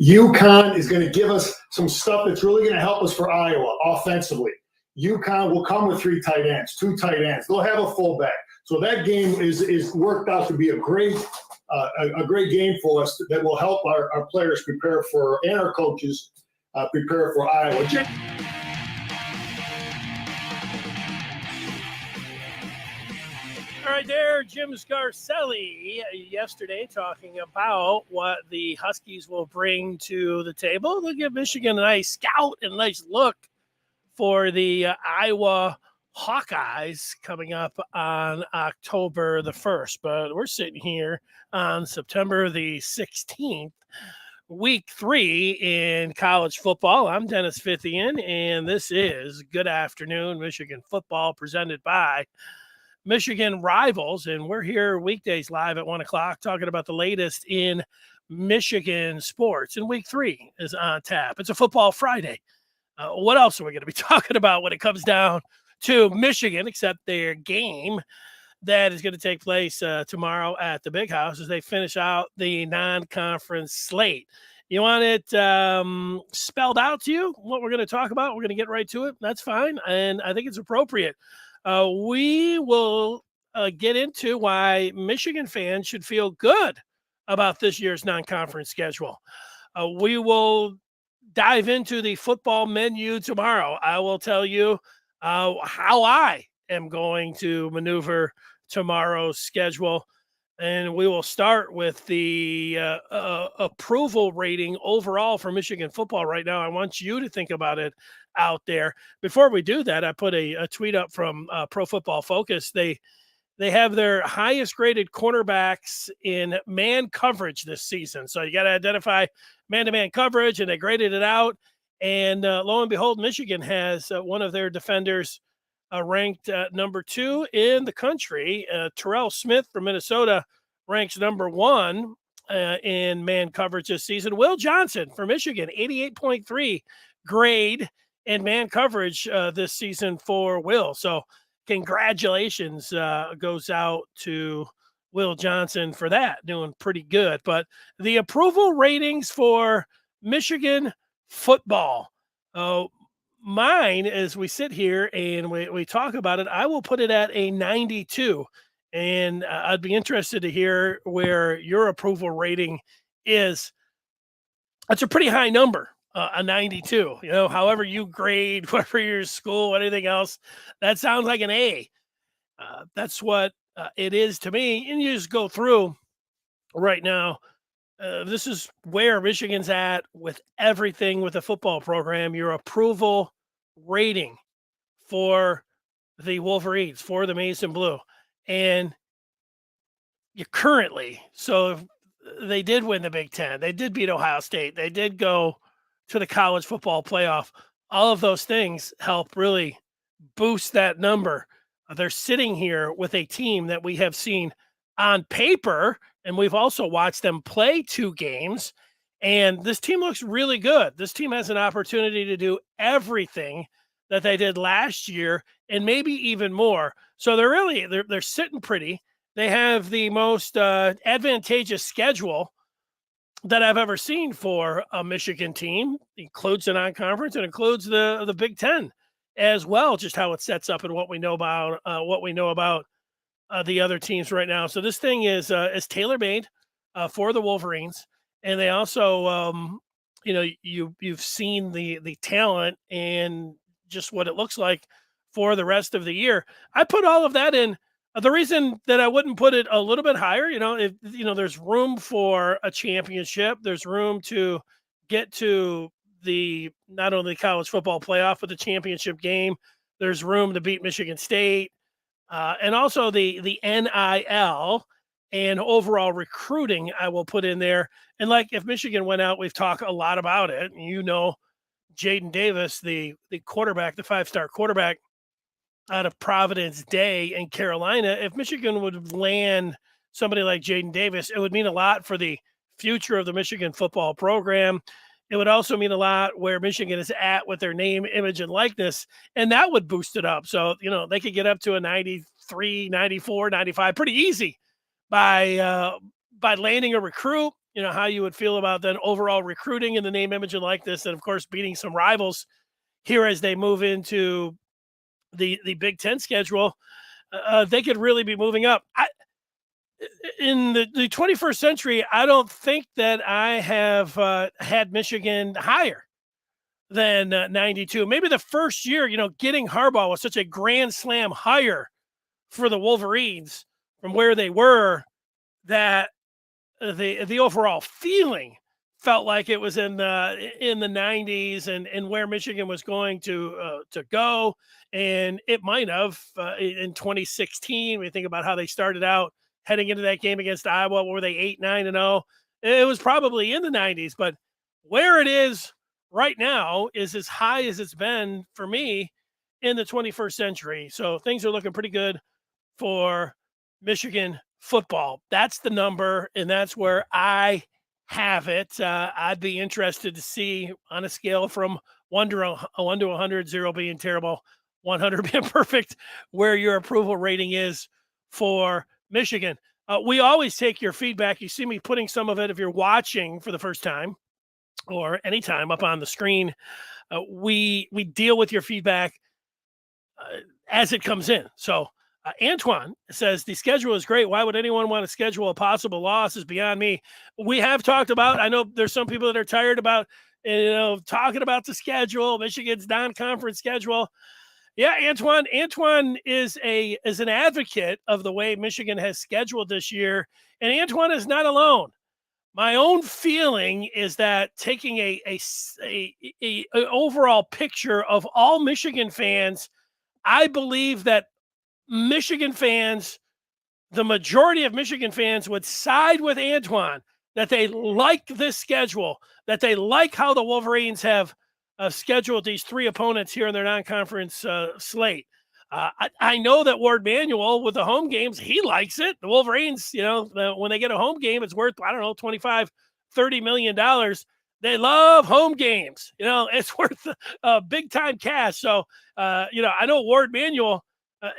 UConn is going to give us some stuff that's really going to help us for Iowa offensively. UConn will come with 3 tight ends, 2 tight ends. They'll have a fullback. So that game is worked out to be a great game for us that will help our players prepare for, and our coaches prepare for Iowa. All right, there, Jim Scarcelli yesterday talking about what the Huskies will bring to the table. They'll give Michigan a nice scout and nice look for the Iowa Hawkeyes coming up on October the 1st. But we're sitting here on September the 16th, week 3 in college football. I'm Dennis Fithian, and this is Good Afternoon Michigan Football presented by Michigan Rivals, and we're here weekdays live at 1 o'clock talking about the latest in Michigan sports. And week 3 is on tap. It's a football Friday. What else are we going to be talking about when it comes down to Michigan, except their game that is going to take place tomorrow at the Big House as they finish out the non-conference slate. You want it spelled out to you, what we're going to talk about? We're going to get right to it. That's fine, and I think it's appropriate. We will get into why Michigan fans should feel good about this year's non-conference schedule. We will dive into the football menu tomorrow. I will tell you how I am going to maneuver tomorrow's schedule. And we will start with the approval rating overall for Michigan football right now. I want you to think about it out there. Before we do that, I put a tweet up from Pro Football Focus. They have their highest graded cornerbacks in man coverage this season. So you got to identify man-to-man coverage, and they graded it out. And lo and behold, Michigan has one of their defenders ranked number 2 in the country. Terrell Smith from Minnesota ranks number 1 in man coverage this season. Will Johnson from Michigan, 88.3 grade in man coverage this season for Will. So congratulations goes out to Will Johnson for that, doing pretty good. But the approval ratings for Michigan football, mine, as we sit here and we talk about it, I will put it at a 92. And I'd be interested to hear where your approval rating is. That's a pretty high number, a 92. You know, however you grade, whatever your school, anything else, that sounds like an A. That's what it is to me. And you just go through right now. This is where Michigan's at with everything with the football program. Your approval rating for the Wolverines, for the Mason Blue. And you currently, so they did win the Big Ten. They did beat Ohio State. They did go to the college football playoff. All of those things help really boost that number. They're sitting here with a team that we have seen on paper, and we've also watched them play 2 games, and this team looks really good. This team has an opportunity to do everything that they did last year and maybe even more. So they're sitting pretty. They have the most advantageous schedule that I've ever seen for a Michigan team. It includes the non-conference and includes the Big Ten as well, just how it sets up and what we know about the other teams right now. So this thing is tailor-made for the Wolverines, and they also, you've seen the talent and just what it looks like for the rest of the year. I put all of that in. The reason that I wouldn't put it a little bit higher, there's room for a championship. There's room to get to not only college football playoff, but the championship game. There's room to beat Michigan State. And also the NIL and overall recruiting I will put in there. And like if Michigan went out, we've talked a lot about it. Jaden Davis, the quarterback, the 5-star quarterback out of Providence Day in Carolina. If Michigan would land somebody like Jaden Davis, it would mean a lot for the future of the Michigan football program. It would also mean a lot where Michigan is at with their name, image, and likeness, and that would boost it up. So, they could get up to a 93, 94, 95 pretty easy by landing a recruit how you would feel about then overall recruiting in the name, image, and likeness, and of course beating some rivals here as they move into the Big Ten schedule. They could really be moving up. In the 21st century, I don't think that I have had Michigan higher than 92. Maybe the first year, getting Harbaugh was such a grand slam hire for the Wolverines from where they were, that the overall feeling felt like it was in the 90s and where Michigan was going to go, and it might have in 2016. We think about how they started out heading into that game against Iowa. Were they 8-9-0? It was probably in the 90s, but where it is right now is as high as it's been for me in the 21st century. So things are looking pretty good for Michigan football. That's the number, and that's where I have it. I'd be interested to see on a scale from 1 to 100, 0 being terrible, 100 being perfect, where your approval rating is for Michigan. We always take your feedback. You see me putting some of it if you're watching for the first time or anytime up on the screen. We deal with your feedback as it comes in. So Antoine says the schedule is great. Why would anyone want to schedule a possible loss is beyond me. We have talked about, I know there's some people that are tired about, talking about the schedule, Michigan's non-conference schedule. Yeah, Antoine is an advocate of the way Michigan has scheduled this year, and Antoine is not alone. My own feeling is that taking a overall picture of all Michigan fans, I believe that Michigan fans, the majority of Michigan fans would side with Antoine, that they like this schedule, that they like how the Wolverines have scheduled these three opponents here in their non-conference slate. I know that Ward Manuel with the home games, he likes it. The Wolverines, when they get a home game, it's worth, $25, $30 million. They love home games. It's worth big time cash. So, I know Ward Manuel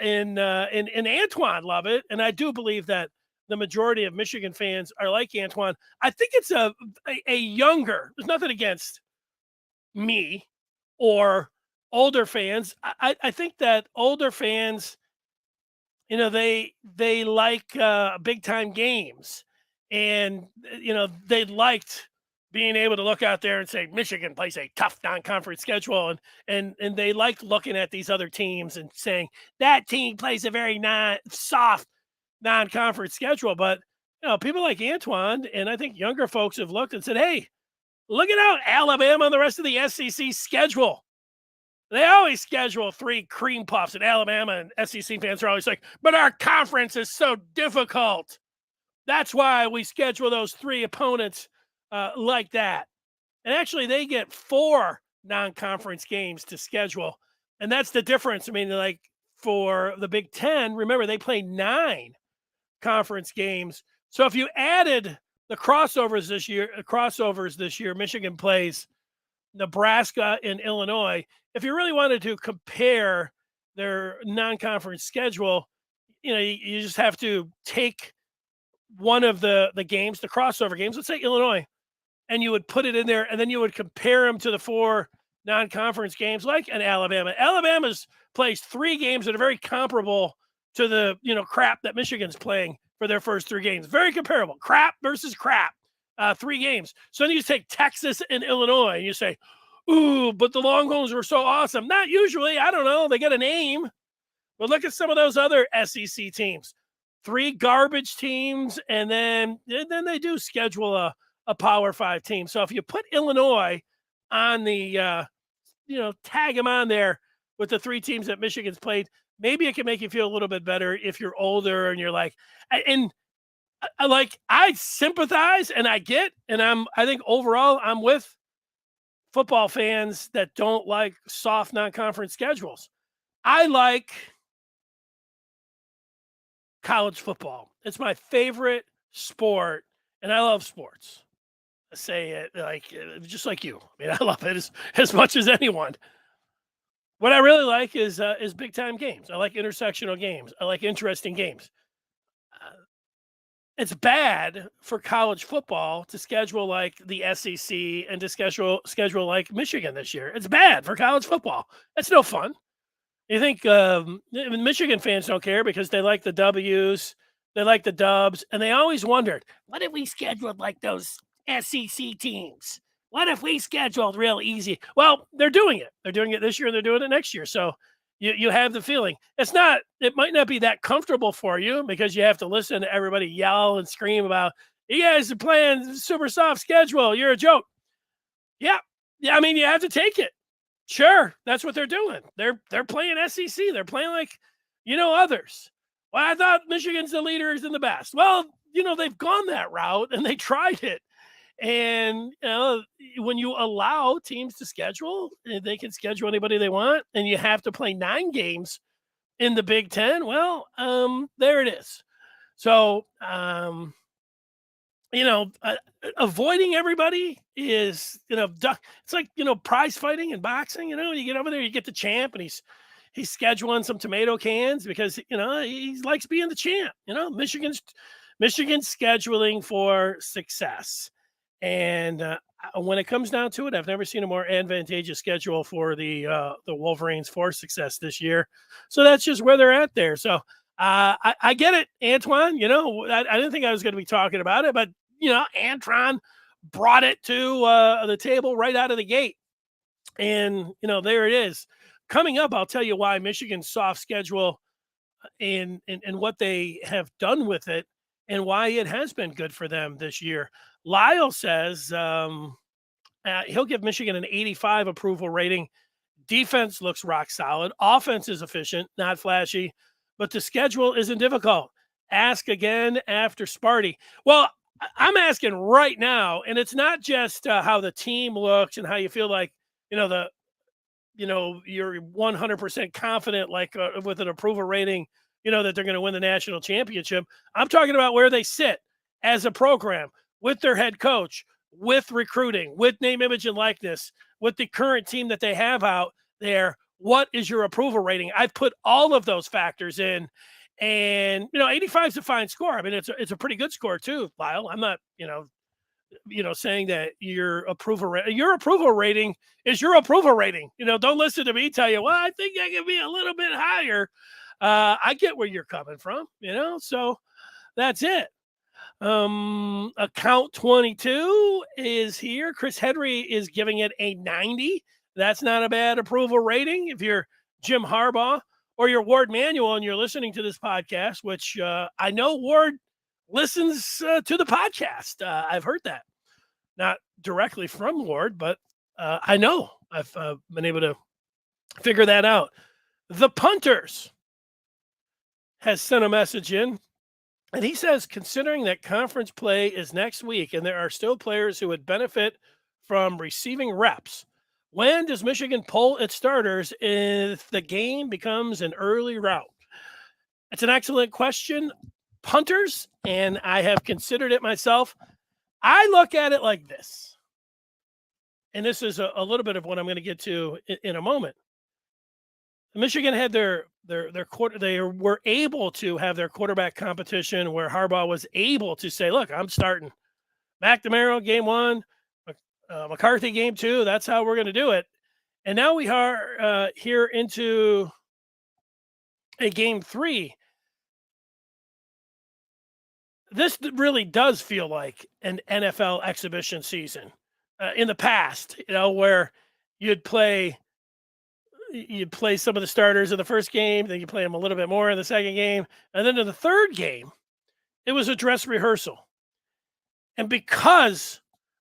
and Antoine love it. And I do believe that the majority of Michigan fans are like Antoine. I think it's a younger, there's nothing against me or older fans. I think that older fans, they like big time games, and they liked being able to look out there and say Michigan plays a tough non-conference schedule, and they liked looking at these other teams and saying that team plays a very soft non-conference schedule. But people like Antoine and I think younger folks have looked and said, hey, look at how Alabama and the rest of the SEC schedule. They always schedule 3 cream puffs, and Alabama and SEC fans are always like, but our conference is so difficult. That's why we schedule those 3 opponents like that. And actually, they get 4 non-conference games to schedule. And that's the difference. I mean, like for the Big Ten, remember, they play 9 conference games. So if you added the crossovers this year, Michigan plays Nebraska and Illinois. If you really wanted to compare their non-conference schedule, you just have to take one of the games, the crossover games, let's say Illinois, and you would put it in there, and then you would compare them to the 4 non-conference games like an Alabama. Alabama's plays 3 games that are very comparable to the crap that Michigan's playing for their first 3 games. Very comparable. Crap versus crap. 3 games. So then you take Texas and Illinois, and you say, ooh, but the Longhorns were so awesome. Not usually. I don't know. They get a name. But look at some of those other SEC teams. 3 garbage teams, and then they do schedule a Power 5 team. So if you put Illinois on the, tag them on there with the 3 teams that Michigan's played, maybe it can make you feel a little bit better if you're older and you're like, and I sympathize and I get, and I think overall I'm with football fans that don't like soft non-conference schedules. I like college football. It's my favorite sport, and I love sports. I say it just like you. I mean, I love it as much as anyone. What I really like is big time games. I like intersectional games. I like interesting games. it's bad for college football to schedule like the SEC and to schedule like Michigan this year. It's bad for college football. It's no fun. You think Michigan fans don't care because they like the W's, they like the dubs, and they always wondered, what if we scheduled like those SEC teams? What if we scheduled real easy? Well, they're doing it. They're doing it this year and they're doing it next year. So you have the feeling. It might not be that comfortable for you because you have to listen to everybody yell and scream about, you guys are playing super soft schedule. You're a joke. Yeah. Yeah. I mean, you have to take it. Sure, that's what they're doing. They're playing SEC. They're playing like, others. Well, I thought Michigan's the leaders and the best. Well, they've gone that route and they tried it. And when you allow teams to schedule, they can schedule anybody they want, and you have to play 9 games in the Big Ten. Well, there it is. So, avoiding everybody is, it's like, prize fighting and boxing. You get over there, you get the champ, and he's scheduling some tomato cans because, he likes being the champ. Michigan's scheduling for success. And when it comes down to it, I've never seen a more advantageous schedule for the Wolverines for success this year. So that's just where they're at there. So I get it, Antoine. I didn't think I was going to be talking about it, but Antron brought it to the table right out of the gate. And, there it is. Coming up, I'll tell you why Michigan's soft schedule and what they have done with it and why it has been good for them this year. Lyle says he'll give Michigan an 85 approval rating. Defense looks rock solid. Offense is efficient, not flashy, but the schedule isn't difficult. Ask again after Sparty. Well, I'm asking right now, and it's not just how the team looks and how you feel like, you're 100% confident, like with an approval rating, that they're going to win the national championship. I'm talking about where they sit as a program with their head coach, with recruiting, with name, image, and likeness, with the current team that they have out there. What is your approval rating? I've put all of those factors in. And 85 is a fine score. I mean, it's a pretty good score too, Lyle. I'm not, saying that your approval rating is your approval rating. Don't listen to me tell you, well, I think I can be a little bit higher. I get where you're coming from, so that's it. Account 22 is here. Chris Henry is giving it a 90. That's not a bad approval rating. If you're Jim Harbaugh or you're Ward Manuel and you're listening to this podcast, which I know Ward listens to the podcast. I've heard that. Not directly from Ward, but I know I've been able to figure that out. The Punters has sent a message in, and he says, considering that conference play is next week and there are still players who would benefit from receiving reps, when does Michigan pull its starters if the game becomes an early route? It's an excellent question, Punters, and I have considered it myself. I look at it like this, and this is a little bit of what I'm going to get to in a moment. Michigan had their quarter. They were able to have their quarterback competition where Harbaugh was able to say, "Look, I'm starting McNamara game 1, McCarthy game 2. That's how we're going to do it." And now we are here into a game 3. This really does feel like an NFL exhibition season. In the past, where you'd play some of the starters in the first game, then you play them a little bit more in the second game, and then in the third game, it was a dress rehearsal. And because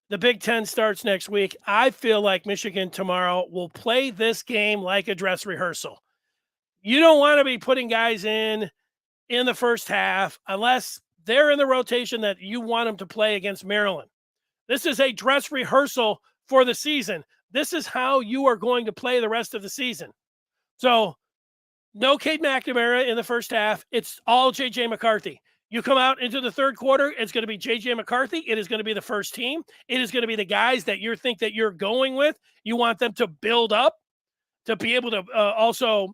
the Big Ten starts next week, I feel like Michigan tomorrow will play this game like a dress rehearsal. You don't want to be putting guys in the first half unless they're in the rotation that you want them to play against Maryland. This is a dress rehearsal for the season. This is how you are going to play the rest of the season. So no Cade McNamara in the first half. It's all J.J. McCarthy. You come out into the third quarter, it's going to be J.J. McCarthy. It is going to be the first team. It is going to be the guys that you think that you're going with. You want them to build up to be able to also,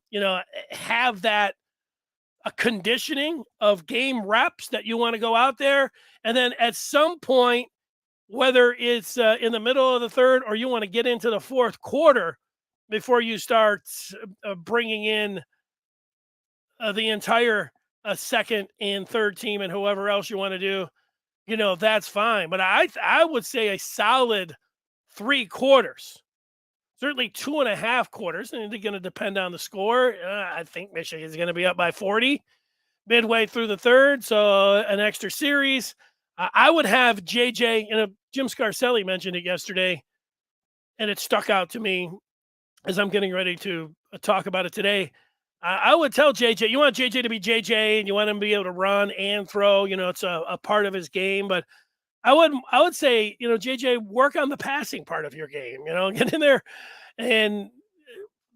have that a conditioning of game reps that you want to go out there. And then at some point, whether it's in the middle of the third or you want to get into the fourth quarter before you start bringing in the entire second and third team and whoever else you want to do, that's fine. But I would say a solid 3 quarters, certainly 2.5 quarters, and it's going to depend on the score. I think Michigan is going to be up by 40 midway through the third, so an extra series. I would have JJ, Jim Scarcelli mentioned it yesterday, and it stuck out to me as I'm getting ready to talk about it today. I would tell JJ, you want JJ to be JJ, and you want him to be able to run and throw. It's a part of his game. But I would say, JJ, work on the passing part of your game. Get in there, and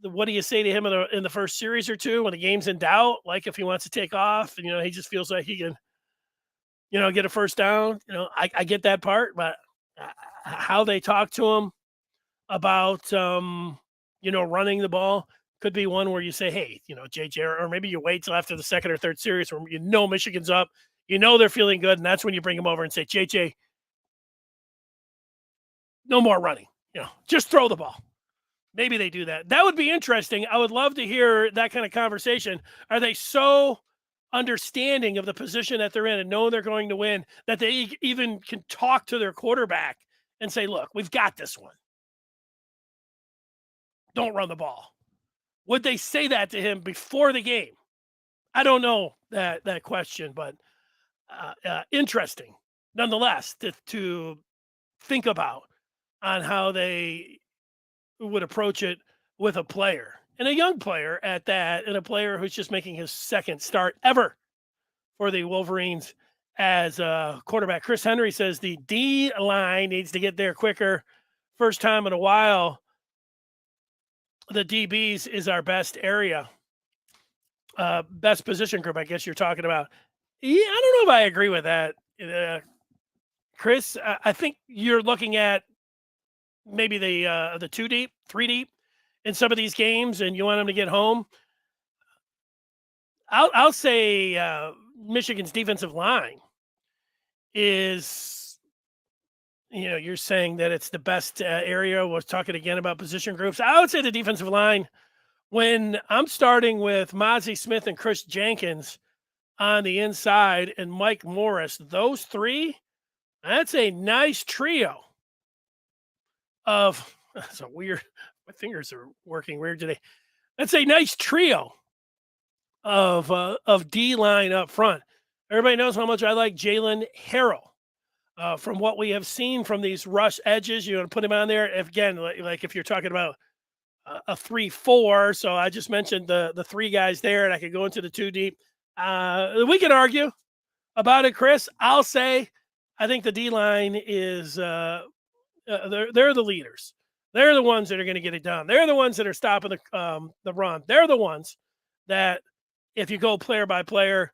what do you say to him in the first series or two when the game's in doubt? Like if he wants to take off, and he just feels like he can, get a first down. I get that part, but how they talk to him about running the ball could be one where you say, hey, JJ, or maybe you wait till after the second or third series where Michigan's up, they're feeling good, and that's when you bring him over and say, JJ, no more running, just throw the ball. Maybe they do that. That would be interesting. I would love to hear that kind of conversation. Are they so understanding of the position that they're in and know they're going to win that they even can talk to their quarterback and say, look, we've got this one. Don't run the ball. Would they say that to him before the game? I don't know that question, but interesting nonetheless to think about on how they would approach it with a player, and a young player at that, and a player who's just making his second start ever for the Wolverines as a quarterback. Chris Henry says the D line needs to get there quicker. First time in a while, the DBs is our best area. Best position group, I guess you're talking about. Yeah, I don't know if I agree with that. Chris, I think you're looking at maybe the 2 deep, 3 deep in some of these games, and you want them to get home. I'll say Michigan's defensive line is, you're saying that it's the best area. We're talking again about position groups. I would say the defensive line, when I'm starting with Mozzie Smith and Chris Jenkins on the inside and Mike Morris, those three, that's a nice trio of, that's a weird, my fingers are working weird today. That's a nice trio of D line up front. Everybody knows how much I like Jalen Harrell. From what we have seen from these rush edges, you want to put him on there. Again, like if you're talking about a 3-4, so I just mentioned the 3 guys there, and I could go into the 2 deep. We can argue about it, Chris. I'll say I think the D line is they're the leaders. They're the ones that are going to get it done. They're the ones that are stopping the run. They're the ones that, if you go player by player,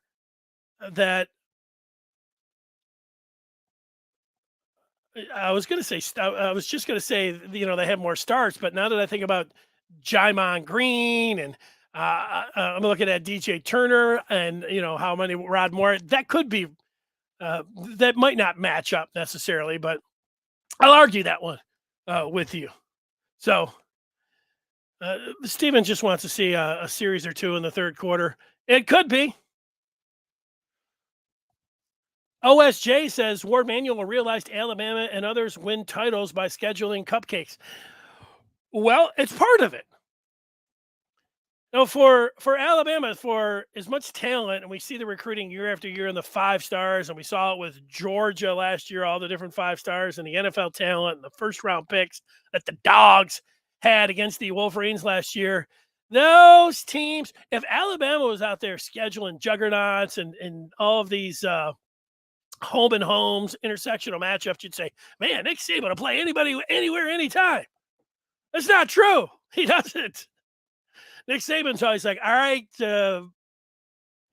that I was just going to say, they have more starts, but now that I think about Jymon Green and I'm looking at DJ Turner and, how many Rod Moore, that could be, that might not match up necessarily, but I'll argue that one with you. So Steven just wants to see a series or two in the third quarter. It could be. OSJ says Ward Manuel realized Alabama and others win titles by scheduling cupcakes. Well, it's part of it. Now, for Alabama, for as much talent, and we see the recruiting year after year in the 5 stars, and we saw it with Georgia last year, all the different 5 stars and the NFL talent and the first round picks that the Dogs had against the Wolverines last year. Those teams, if Alabama was out there scheduling juggernauts and all of these home and homes, intersectional matchups, you'd say, man, Nick Saban will play anybody, anywhere, anytime. That's not true. He doesn't. Nick Saban's always like, all right,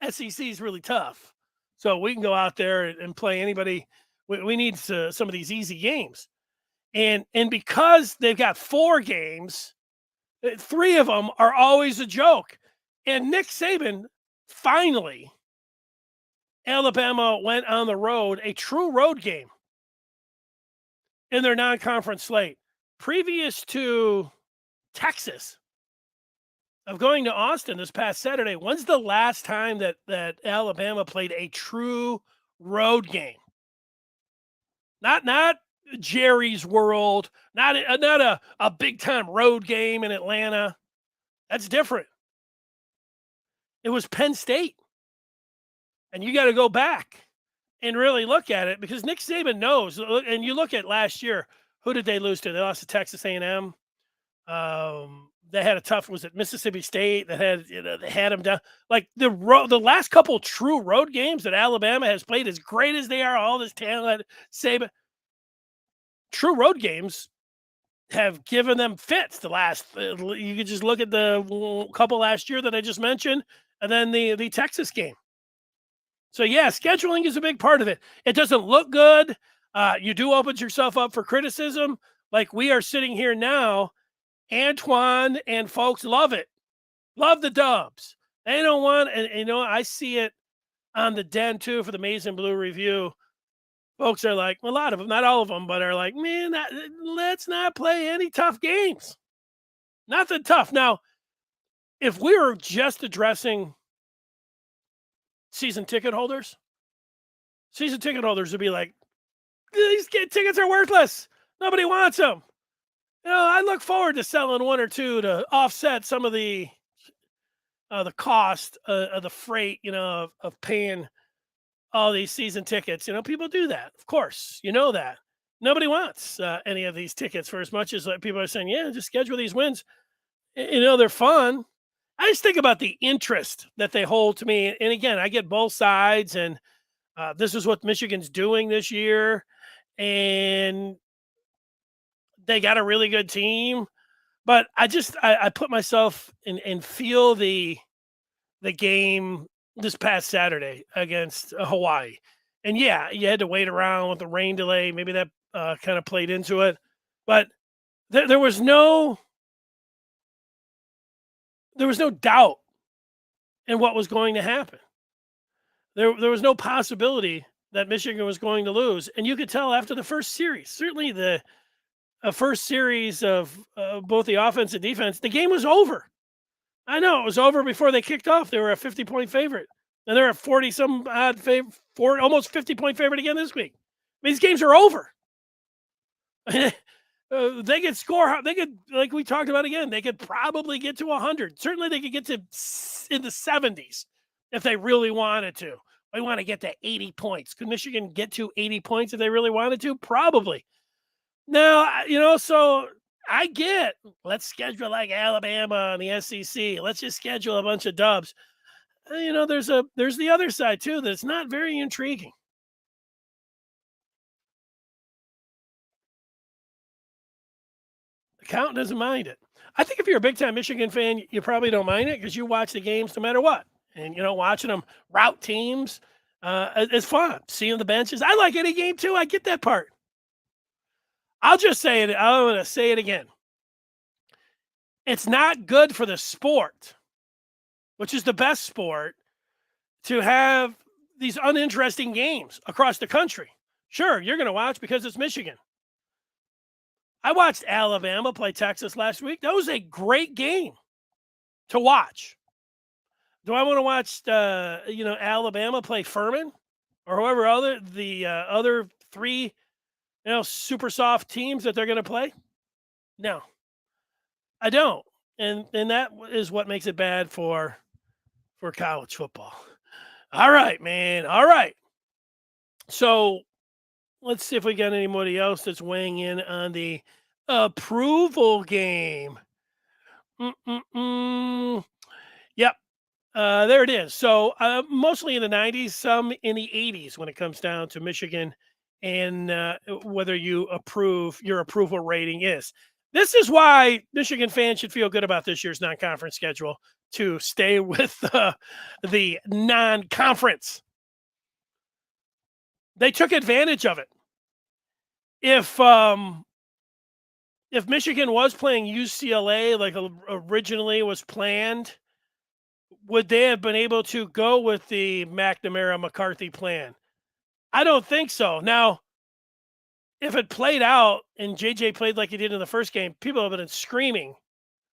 SEC is really tough, so we can go out there and play anybody. We need some of these easy games. And because they've got 4 games, 3 of them are always a joke. And Nick Saban finally, Alabama went on the road, a true road game in their non-conference slate. Previous to Texas, of going to Austin this past Saturday, when's the last time that Alabama played a true road game? Not Jerry's World, not a big time road game in Atlanta. That's different. It was Penn State. And you got to go back and really look at it because Nick Saban knows. And you look at last year, who did they lose to? They lost to Texas A&M. They had a tough. Was it Mississippi State? That had they had them down. Like the last couple true road games that Alabama has played, as great as they are, all this talent, Saban. True road games have given them fits. The last, you could just look at the couple last year that I just mentioned, and then the Texas game. So yeah, scheduling is a big part of it. It doesn't look good. You do open yourself up for criticism. Like we are sitting here now, Antoine and folks love it. Love the Dubs. They don't want, and I see it on the Den too for the Maize and Blue review. Folks are like, a lot of them, not all of them, but are like, man, let's not play any tough games. Nothing tough. Now, if we were just addressing season ticket holders would be like, these tickets are worthless. Nobody wants them. I look forward to selling one or two to offset some of the cost of the freight, of paying all these season tickets. People do that. Of course, that. Nobody wants any of these tickets for as much as people are saying, yeah, just schedule these wins. They're fun. I just think about the interest that they hold to me. And again, I get both sides, and this is what Michigan's doing this year. And they got a really good team. But I put myself in and feel the game this past Saturday against Hawaii. And yeah, you had to wait around with the rain delay. Maybe that kind of played into it. But there was no doubt in what was going to happen. There was no possibility that Michigan was going to lose. And you could tell after the first series, certainly the first series of both the offense and defense, the game was over. I know it was over before they kicked off. They were a 50-point favorite. And they're a 40-some odd almost 50-point favorite again this week. These games are over. They could score. They could, like we talked about again, they could probably get to 100. Certainly they could get to in the 70s if they really wanted to. They want to get to 80 points. Could Michigan get to 80 points if they really wanted to? Probably. Now, so I get, let's schedule like Alabama and the SEC. Let's just schedule a bunch of dubs. There's the other side too that's not very intriguing. The count doesn't mind it. I think if you're a big-time Michigan fan, you probably don't mind it because you watch the games no matter what. And, watching them route teams is fun. Seeing the benches. I like any game too. I get that part. I'll just say it. I'm going to say it again. It's not good for the sport, which is the best sport, to have these uninteresting games across the country. Sure, you're going to watch because it's Michigan. I watched Alabama play Texas last week. That was a great game to watch. Do I want to watch, Alabama play Furman or whoever the other three, super soft teams that they're going to play? No, I don't. And that is what makes it bad for college football. All right, man. All right. So let's see if we got anybody else that's weighing in on the approval game. Yep. There it is. So mostly in the 90s, some in the 80s when it comes down to Michigan and whether you approve, your approval rating is. This is why Michigan fans should feel good about this year's non-conference schedule, to stay with the non-conference. They took advantage of it. If Michigan was playing UCLA like originally was planned, would they have been able to go with the McNamara-McCarthy plan? I don't think so. Now, if it played out and JJ played like he did in the first game, people have been screaming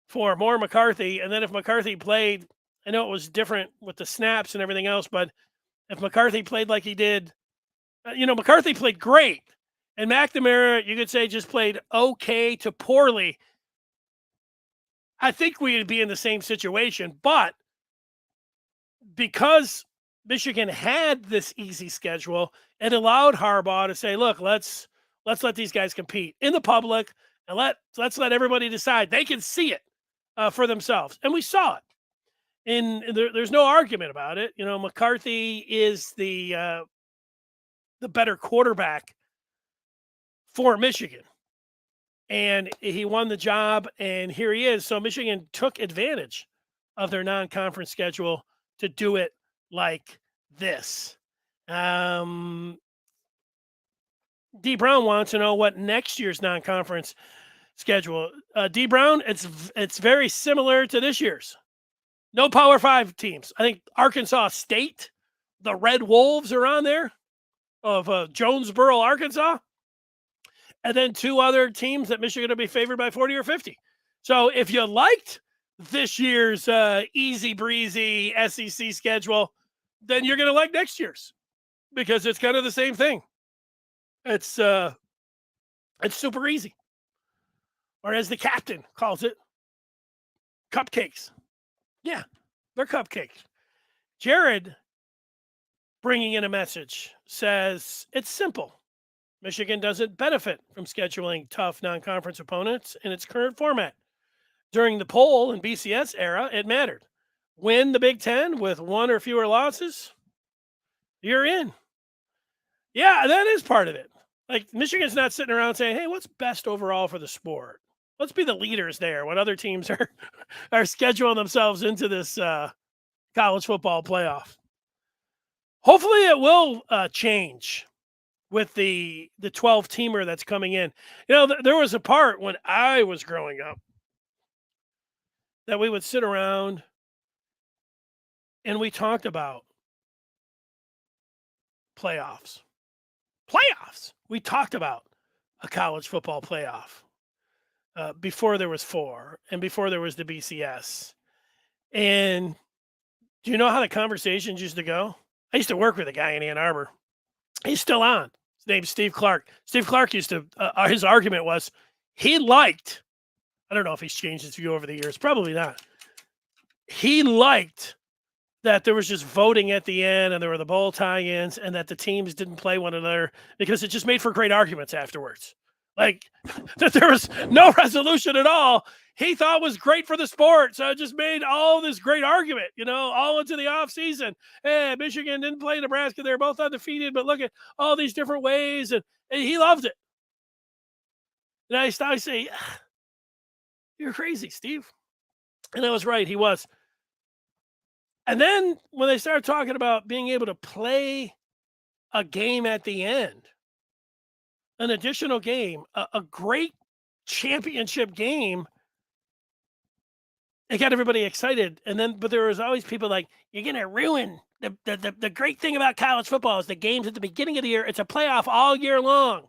for more McCarthy. And then if McCarthy played, I know it was different with the snaps and everything else, but if McCarthy played like he did, McCarthy played great. And McNamara, you could say, just played okay to poorly. I think we'd be in the same situation. But because Michigan had this easy schedule, it allowed Harbaugh to say, look, let's let these guys compete in the public, and let's let everybody decide. They can see it for themselves. And we saw it. And there's no argument about it. McCarthy is the better quarterback for Michigan. And he won the job, and here he is. So Michigan took advantage of their non-conference schedule to do it like this. D. Brown wants to know what next year's non-conference schedule. D. Brown, it's very similar to this year's. No Power 5 teams. I think Arkansas State, the Red Wolves are on there of Jonesboro, Arkansas. And then 2 other teams that Michigan will be favored by 40 or 50. So if you liked this year's easy breezy SEC schedule, then you're going to like next year's because it's kind of the same thing. It's super easy. Or as the captain calls it, cupcakes. Yeah, they're cupcakes. Jared, bringing in a message, says it's simple. Michigan doesn't benefit from scheduling tough non-conference opponents in its current format. During the poll and BCS era, it mattered. Win the Big Ten with 1 or fewer losses, you're in. Yeah, that is part of it. Like, Michigan's not sitting around saying, hey, what's best overall for the sport? Let's be the leaders there when other teams are scheduling themselves into this college football playoff. Hopefully it will change with the 12-teamer that's coming in. There was a part when I was growing up that we would sit around and we talked about playoffs. We talked about a college football playoff before there was 4 and before there was the BCS. And do you know how the conversations used to go? I used to work with a guy in Ann Arbor. He's still on. His name's Steve Clark. Steve Clark used to, his argument was he liked, I don't know if he's changed his view over the years, probably not. He liked that there was just voting at the end and there were the bowl tie-ins and that the teams didn't play one another because it just made for great arguments afterwards. Like, that there was no resolution at all. He thought was great for the sport. So it just made all this great argument, all into the offseason. Hey, Michigan didn't play Nebraska. They're both undefeated, but look at all these different ways. And he loved it. And I say, you're crazy, Steve. And I was right. He was. And then when they started talking about being able to play a game at the end, an additional game, a great championship game, it got everybody excited. But there was always people like, you're going to ruin the great thing about college football is the games at the beginning of the year. It's a playoff all year long.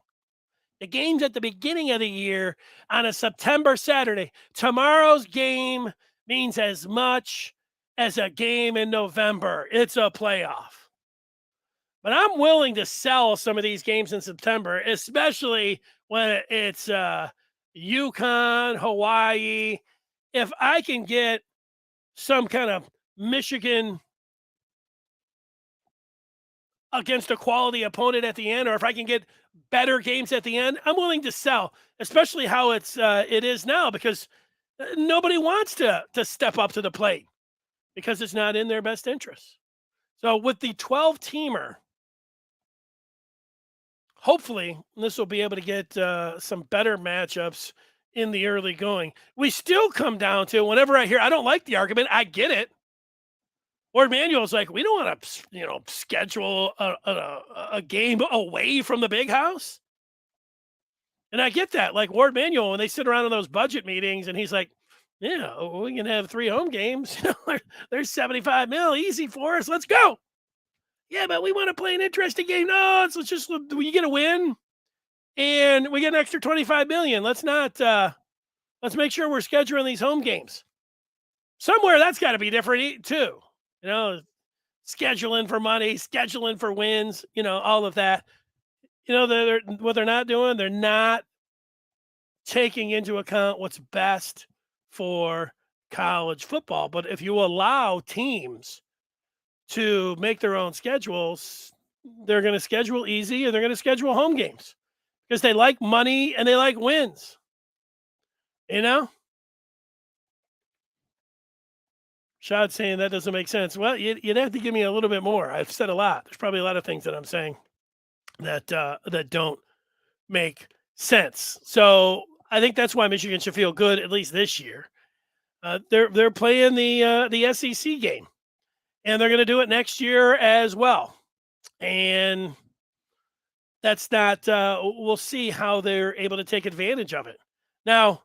The games at the beginning of the year on a September Saturday. Tomorrow's game means as much as a game in November. It's a playoff. But I'm willing to sell some of these games in September, especially when it's UConn, Hawaii. If I can get some kind of Michigan against a quality opponent at the end, or if I can get better games at the end, I'm willing to sell, especially how it is now, because nobody wants to step up to the plate because it's not in their best interest. So with the 12-teamer, hopefully this will be able to get some better matchups in the early going. We still come down to, whenever I don't like the argument, I get it. Ward Manuel's like, we don't want to, schedule a game away from the big house. And I get that. Like Ward Manuel, when they sit around in those budget meetings and he's like, Yeah, we can have 3 home games. There's 75 mil, easy for us. Let's go. Yeah, but we want to play an interesting game. No, let's just we get a win and we get an extra 25 million. Let's not let's make sure we're scheduling these home games. Somewhere that's got to be different too. You know, scheduling for money, scheduling for wins, all of that. What they're not doing, they're not taking into account what's best for college football. But if you allow teams to make their own schedules, they're going to schedule easy or they're going to schedule home games because they like money and they like wins. You know? Shad saying that doesn't make sense. Well, you'd have to give me a little bit more. I've said a lot. There's probably a lot of things that I'm saying that that don't make sense. So I think that's why Michigan should feel good at least this year. They're playing the SEC game, and they're going to do it next year as well. And that's not. We'll see how they're able to take advantage of it. Now,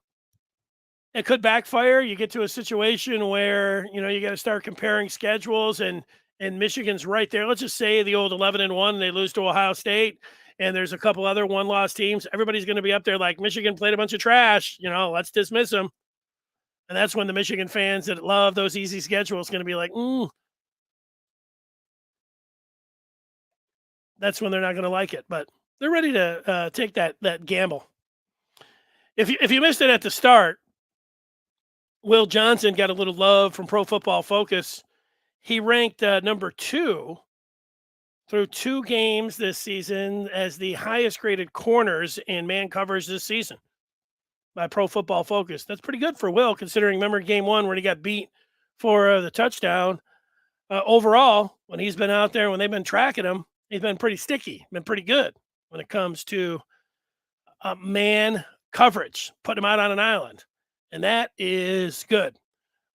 it could backfire. You get to a situation where you got to start comparing schedules, and Michigan's right there. Let's just say the old 11-1, they lose to Ohio State, and there's a couple other one-loss teams. Everybody's going to be up there like Michigan played a bunch of trash. Let's dismiss them. And that's when the Michigan fans that love those easy schedules going to be like, that's when they're not going to like it. But they're ready to take that gamble. If you missed it at the start, Will Johnson got a little love from Pro Football Focus. He ranked number 2 through 2 games this season as the highest graded corners in man coverage this season by Pro Football Focus. That's pretty good for Will, considering, remember game 1 where he got beat for the touchdown. Overall, when he's been out there, when they've been tracking him, he's been pretty sticky, been pretty good when it comes to man coverage, putting him out on an island. And that is good.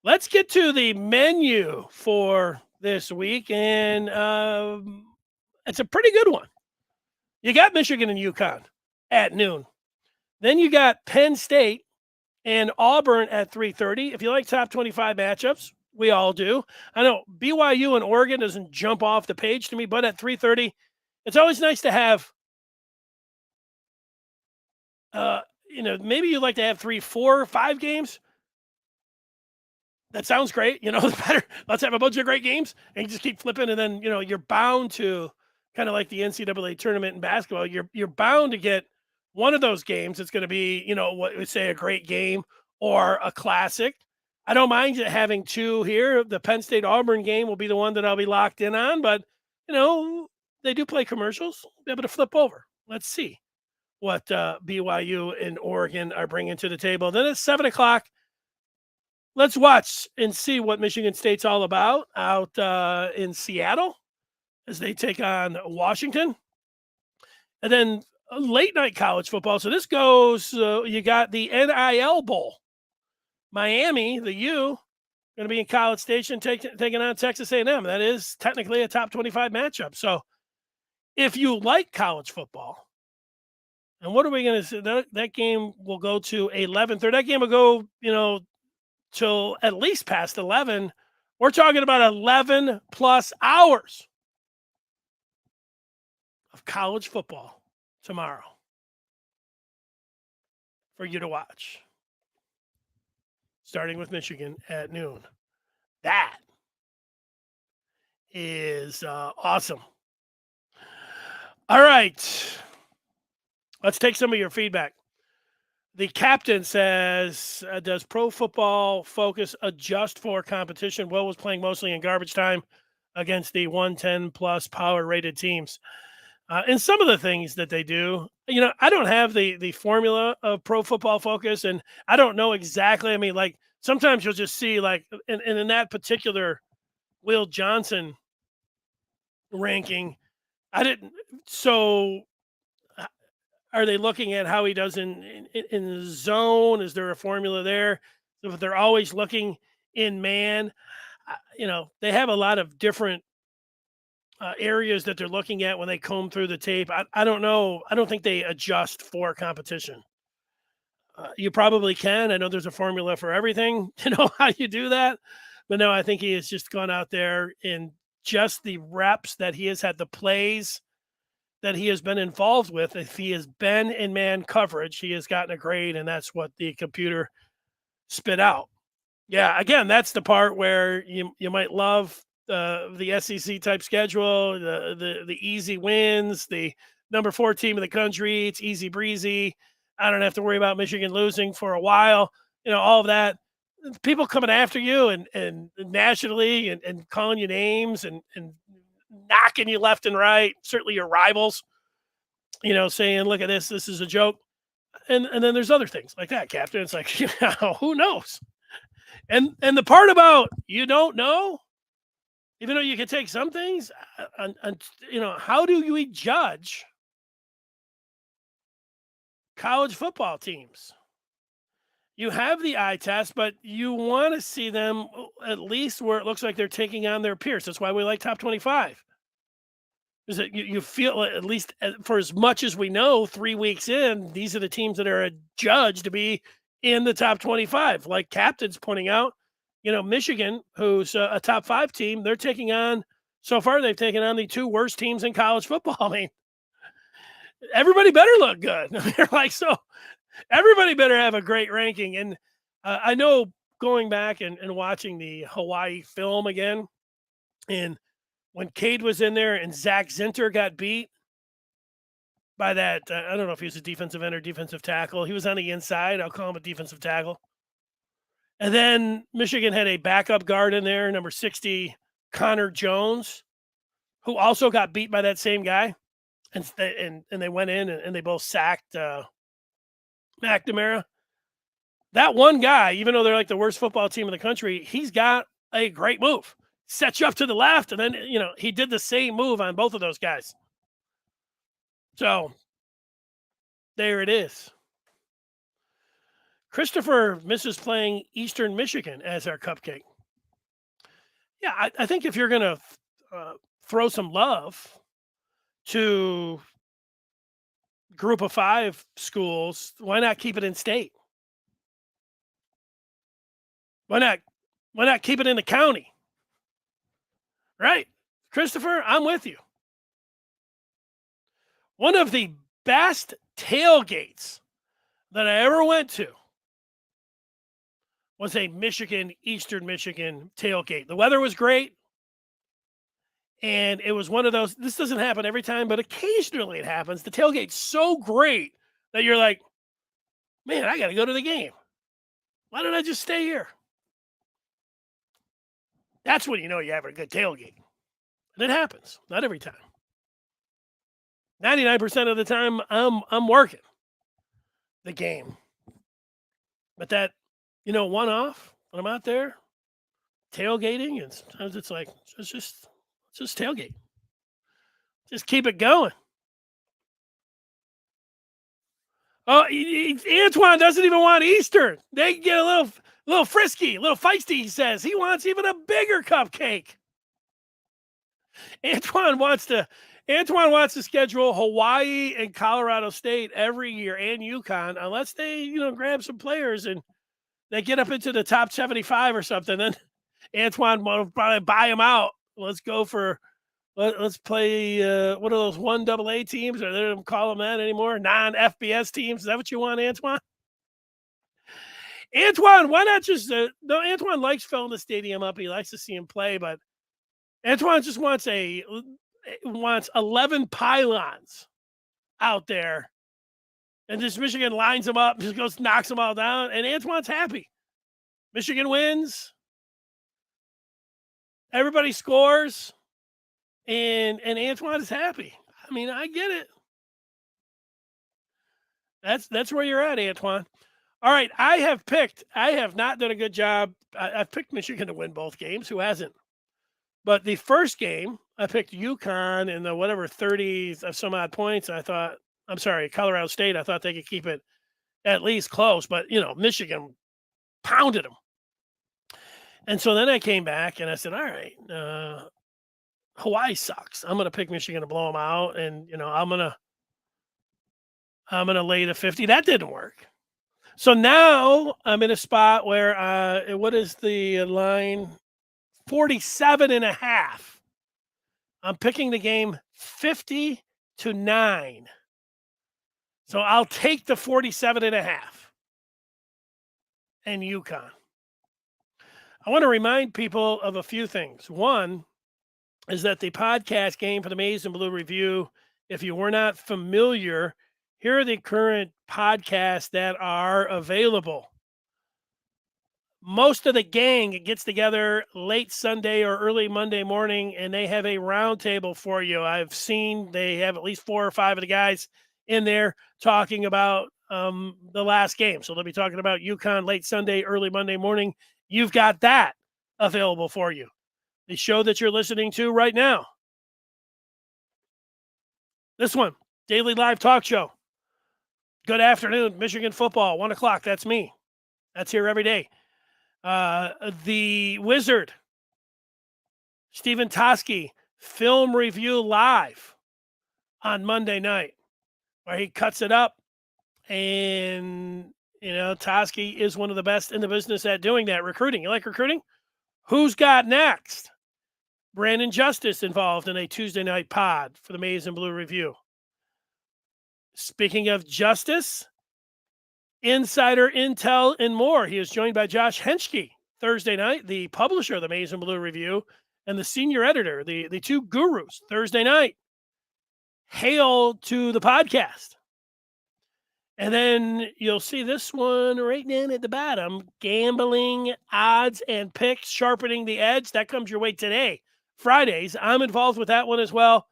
Let's get to the menu for this week. And it's a pretty good one. You got Michigan and UConn at noon. Then you got Penn State and Auburn at 3:30. If you like top 25 matchups, we all do. I know BYU and Oregon doesn't jump off the page to me, but at 3:30, it's always nice to have maybe you'd like to have 3, 4, 5 games. That sounds great. The better. Let's have a bunch of great games and you just keep flipping. And then, you're bound to kind of like the NCAA tournament in basketball. You're bound to get one of those games. It's going to be, what we say a great game or a classic. I don't mind having 2 here. The Penn State Auburn game will be the one that I'll be locked in on, but they do play commercials. We'll be able to flip over. Let's see what BYU and Oregon are bringing to the table. Then at 7:00, let's watch and see what Michigan State's all about out in Seattle as they take on Washington. And then late night college football. So this goes, you got the NIL Bowl. Miami, the U, going to be in College Station taking on Texas A&M. That is technically a top 25 matchup. So if you like college football, and what are we going to say? That game will go to 11:30. That game will go, till at least past 11. We're talking about 11 plus hours of college football tomorrow for you to watch, starting with Michigan at noon. That is awesome. All right. Let's take some of your feedback. The captain says, does Pro Football Focus adjust for competition? Will was playing mostly in garbage time against the 110-plus power-rated teams. And some of the things that they do, I don't have the formula of Pro Football Focus, and I don't know exactly. I mean, like, sometimes you'll just see, like, and in that particular Will Johnson ranking, I didn't – so – are they looking at how he does in the zone? Is there a formula there? So if they're always looking in man, they have a lot of different areas that they're looking at when they comb through the tape. I don't know. I don't think they adjust for competition. You probably can. I know there's a formula for everything, how you do that. But no, I think he has just gone out there in just the reps that he has had, the plays that he has been involved with. If he has been in man coverage, he has gotten a grade, and that's what the computer spit out. Yeah, again, that's the part where you might love the SEC type schedule, the easy wins, the number 4 team in the country. It's easy breezy. I don't have to worry about Michigan losing for a while. All of that. People coming after you and nationally and calling you names and knocking you left and right. Certainly your rivals, saying, "Look at this. This is a joke." And then there's other things like that, Captain. It's like, who knows? And the part about you don't know, even though you can take some things, how do we judge college football teams? You have the eye test, but you want to see them at least where it looks like they're taking on their peers. That's why we like top 25. Is that you feel, at least for as much as we know, 3 weeks in, these are the teams that are adjudged to be in the top 25. Like Captain's pointing out, Michigan, who's a top 5 team, they're taking on, so far they've taken on the 2 worst teams in college football. I mean, everybody better look good. They're like, so everybody better have a great ranking. And I know, going back and watching the Hawaii film again, and when Cade was in there and Zach Zinter got beat by that, I don't know if he was a defensive end or defensive tackle. He was on the inside. I'll call him a defensive tackle. And then Michigan had a backup guard in there, number 60, Connor Jones, who also got beat by that same guy. And they went in and they both sacked McNamara. That one guy, even though they're like the worst football team in the country, he's got a great move. Set you up to the left, and then, he did the same move on both of those guys. So, there it is. Christopher misses playing Eastern Michigan as our cupcake. Yeah, I think if you're going to throw some love to Group of 5 schools, why not keep it in state? Why not keep it in the county? Right? Christopher, I'm with you. One of the best tailgates that I ever went to was a Eastern Michigan tailgate. The weather was great. And it was one of those, this doesn't happen every time, but occasionally it happens. The tailgate's so great that you're like, man, I got to go to the game. Why don't I just stay here? That's when you know you have a good tailgate. And it happens. Not every time. 99% of the time, I'm working the game. But that, one-off, when I'm out there tailgating, and sometimes it's like, it's just tailgate. Just keep it going. Oh, Antoine doesn't even want Eastern. They get a little frisky, a little feisty, he says. He wants even a bigger cupcake. Antoine wants to schedule Hawaii and Colorado State every year, and UConn, unless they, grab some players and they get up into the top 75 or something. Then Antoine will probably buy them out. Let's play what are those 1AA teams? Or they don't call them that anymore. Non-FBS teams. Is that what you want, Antoine? Antoine, why not just no? Antoine likes filling the stadium up. He likes to see him play, but Antoine just wants 11 pylons out there, and just Michigan lines them up, just goes knocks them all down, and Antoine's happy. Michigan wins. Everybody scores, and Antoine is happy. I mean, I get it. That's where you're at, Antoine. All right, I have not done a good job. I've picked Michigan to win both games. Who hasn't? But the first game, I picked UConn in the 30s of some odd points. Colorado State. I thought they could keep it at least close, but Michigan pounded them. And so then I came back and I said, all right, Hawaii sucks. I'm going to pick Michigan to blow them out, and I'm going to lay the 50. That didn't work. So now I'm in a spot where, what is the line? 47.5. I'm picking the game 50-9. So I'll take the 47.5 and UConn. I want to remind people of a few things. One is that the podcast Game for the Maize and Blue Review, if you were not familiar, here are the current podcasts that are available. Most of the gang gets together late Sunday or early Monday morning, and they have a roundtable for you. I've seen they have at least 4 or 5 of the guys in there talking about the last game. So they'll be talking about UConn late Sunday, early Monday morning. You've got that available for you. The show that you're listening to right now. This one, daily live talk show. Good afternoon, Michigan football, 1 o'clock. That's me. That's here every day. The Wizard, Stephen Toski, film review live on Monday night, where he cuts it up. And, Toski is one of the best in the business at doing that. Recruiting. You like recruiting? Who's got next? Brandon Justice involved in a Tuesday night pod for the Maize and Blue Review. Speaking of Justice, insider intel and more. He is joined by Josh Henschke Thursday night, the publisher of the Maize and Blue Review, and the senior editor, the two gurus, Thursday night. Hail to the podcast. And then you'll see this one right down at the bottom, gambling, odds, and picks, sharpening the edge. That comes your way today, Fridays. I'm involved with that one as well.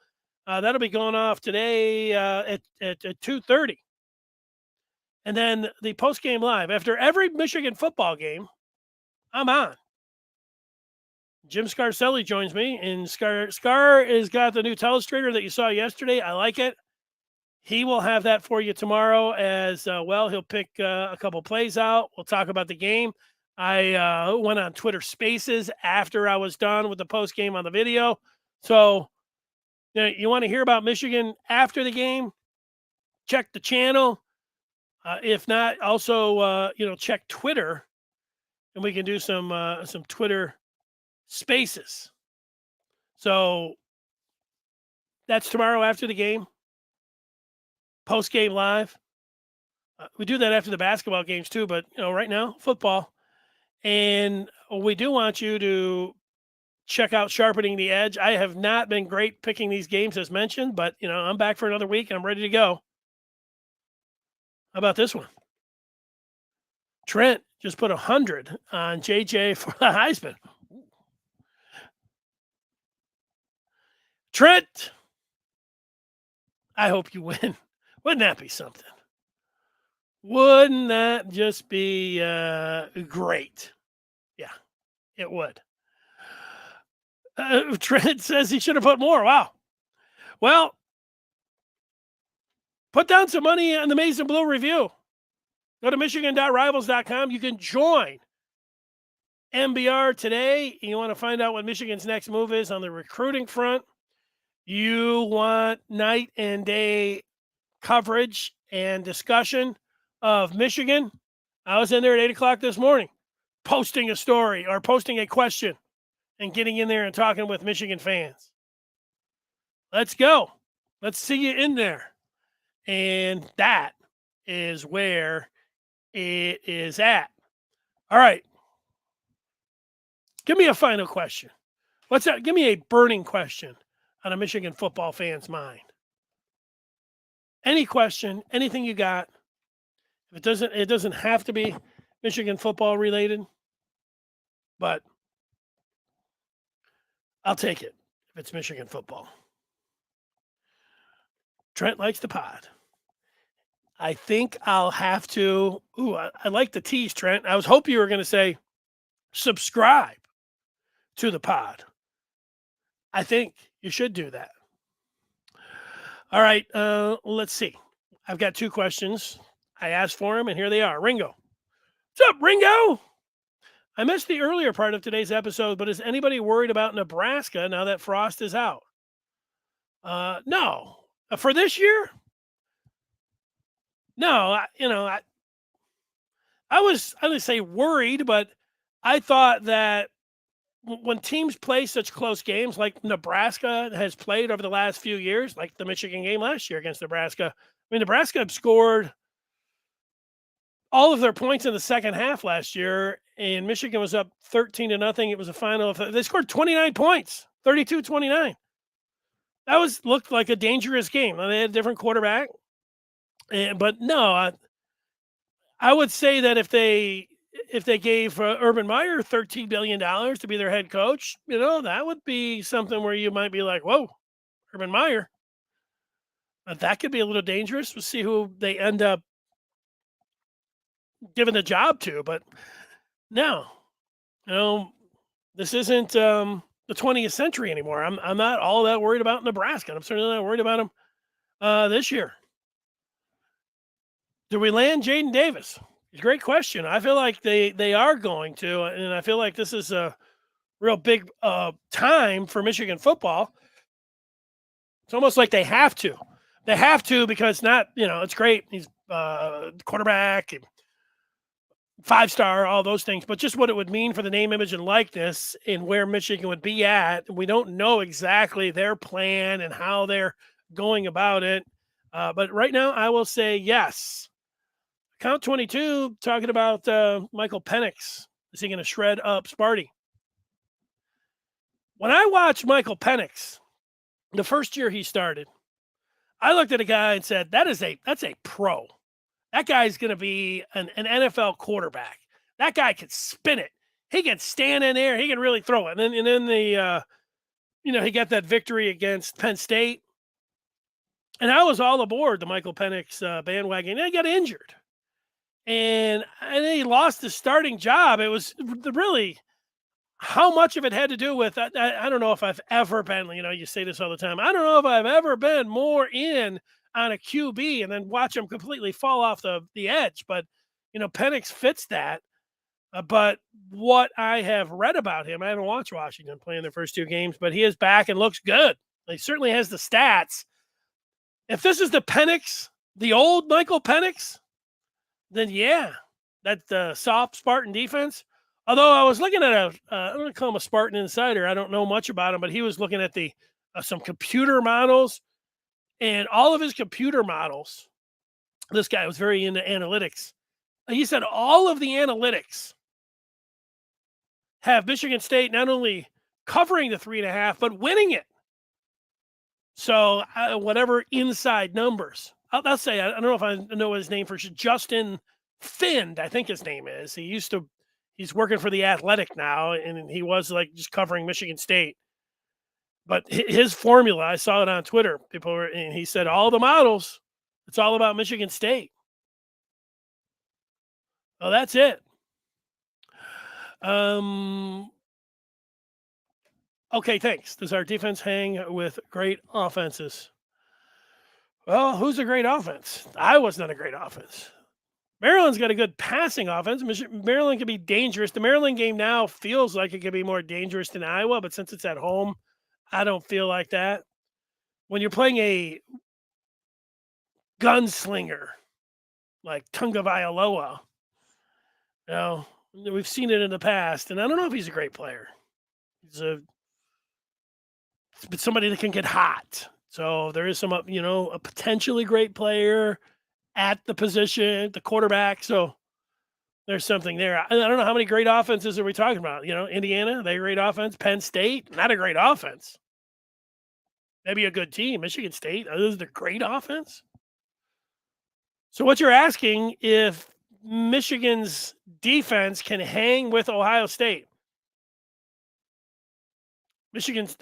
That'll be going off today at 2:30. And then the post-game live. After every Michigan football game, I'm on. Jim Scarcelli joins me, and Scar has got the new telestrator that you saw yesterday. I like it. He will have that for you tomorrow as well. He'll pick a couple plays out. We'll talk about the game. I went on Twitter Spaces after I was done with the post-game on the video. So you want to hear about Michigan after the game? Check the channel. If not, also check Twitter, and we can do some Twitter Spaces. So that's tomorrow after the game. Post game live. We do that after the basketball games too, but right now football, and we do want you to check out Sharpening the Edge. I have not been great picking these games as mentioned, but I'm back for another week and I'm ready to go. How about this one? Trent just put 100 on JJ for the Heisman. Trent, I hope you win. Wouldn't that be something? Wouldn't that just be great? Yeah, it would. Trent says he should have put more. Wow. Well, put down some money on the Maize and Blue Review. Go to michigan.rivals.com. You can join MBR today. You want to find out what Michigan's next move is on the recruiting front. You want night and day coverage and discussion of Michigan. I was in there at 8 o'clock this morning, posting a story or posting a question and getting in there and talking with Michigan fans. Let's go. Let's see you in there. And that is where it is at. All right. Give me a final question. What's that? Give me a burning question on a Michigan football fan's mind. Any question, anything you got. If it doesn't have to be Michigan football related, but I'll take it if it's Michigan football. Trent likes the pod. I think I'll have to. I like the tease, Trent. I was hoping you were going to say subscribe to the pod. I think you should do that. All right, let's see. I've got 2 questions. I asked for them, and here they are. Ringo. What's up, Ringo? I missed the earlier part of today's episode, but is anybody worried about Nebraska now that Frost is out? No. For this year? No, I didn't say worried, but I thought that when teams play such close games like Nebraska has played over the last few years, like the Michigan game last year against Nebraska. I mean, Nebraska scored all of their points in the second half last year, and Michigan was up 13-0. It was a final of they scored 29 points, 32-29. That looked like a dangerous game. They had a different quarterback, but no, I would say that if they gave Urban Meyer $13 billion to be their head coach, that would be something where you might be like, whoa, Urban Meyer. That could be a little dangerous. We'll see who they end up giving the job to. But no, this isn't the 20th century anymore. I'm not all that worried about Nebraska. I'm certainly not worried about them this year. Do we land Jaden Davis? Great question. I feel like they are going to, and I feel like this is a real big time for Michigan football. It's almost like they have to. They have to because it's great. He's quarterback, 5-star, all those things, but just what it would mean for the name, image, and likeness and where Michigan would be at. We don't know exactly their plan and how they're going about it. But right now, I will say yes. Count 22, talking about Michael Penix. Is he going to shred up Sparty? When I watched Michael Penix, the first year he started, I looked at a guy and said, that's a pro. That guy's going to be an NFL quarterback. That guy can spin it. He can stand in there. He can really throw it. And then he got that victory against Penn State. And I was all aboard the Michael Penix bandwagon. And he got injured. And then he lost his starting job. It was really how much of it had to do with, I don't know if I've ever been, you say this all the time. I don't know if I've ever been more in on a QB and then watch him completely fall off the edge. But, Penix fits that. But what I have read about him, I haven't watched Washington playing their first two games, but he is back and looks good. He certainly has the stats. If this is the Penix, the old Michael Penix, then yeah, that soft Spartan defense. Although I was looking at I'm going to call him a Spartan insider. I don't know much about him, but he was looking at some computer models, and all of his computer models. This guy was very into analytics. He said all of the analytics have Michigan State not only covering the 3.5, but winning it. So whatever inside numbers. I'll say, I don't know if I know his name for sure. Justin Find, I think his name is. He's working for The Athletic now, and he was like just covering Michigan State. But his formula, I saw it on Twitter. And he said all the models, it's all about Michigan State. Well, that's it. Okay, thanks. Does our defense hang with great offenses? Well, who's a great offense? Iowa's not a great offense. Maryland's got a good passing offense. Maryland can be dangerous. The Maryland game now feels like it could be more dangerous than Iowa, but since it's at home, I don't feel like that. When you're playing a gunslinger like Tunga Vailoa, we've seen it in the past, and I don't know if he's a great player. But somebody that can get hot. So there is some, a potentially great player at the position, the quarterback. So there's something there. I don't know how many great offenses are we talking about. Indiana, they great offense. Penn State, not a great offense. Maybe a good team. Michigan State, is the great offense. So what you're asking, if Michigan's defense can hang with Ohio State.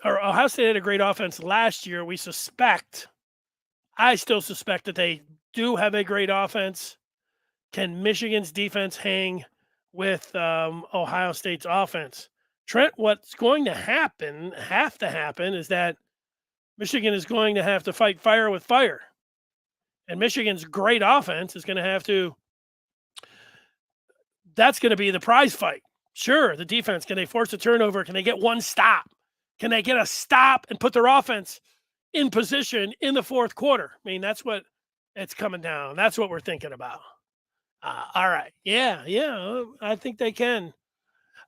Ohio State had a great offense last year. I still suspect that they do have a great offense. Can Michigan's defense hang with Ohio State's offense? Trent, what's going to have to happen is that Michigan is going to have to fight fire with fire. And Michigan's great offense is going to have to, that's going to be the prize fight. Sure, the defense, can they force a turnover? Can they get one stop? Can they get a stop and put their offense in position in the fourth quarter? I mean, that's what it's coming down. That's what we're thinking about. All right. Yeah. Yeah. I think they can.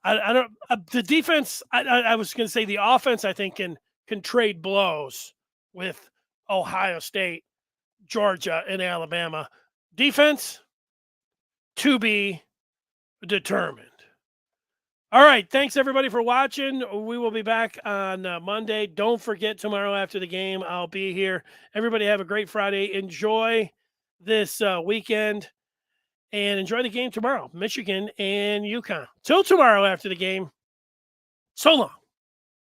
I don't. The defense. I was going to say the offense. I think can trade blows with Ohio State, Georgia, and Alabama. Defense to be determined. All right. Thanks everybody for watching. We will be back on Monday. Don't forget tomorrow after the game, I'll be here. Everybody have a great Friday. Enjoy this weekend and enjoy the game tomorrow, Michigan and UConn. Till tomorrow after the game. So long.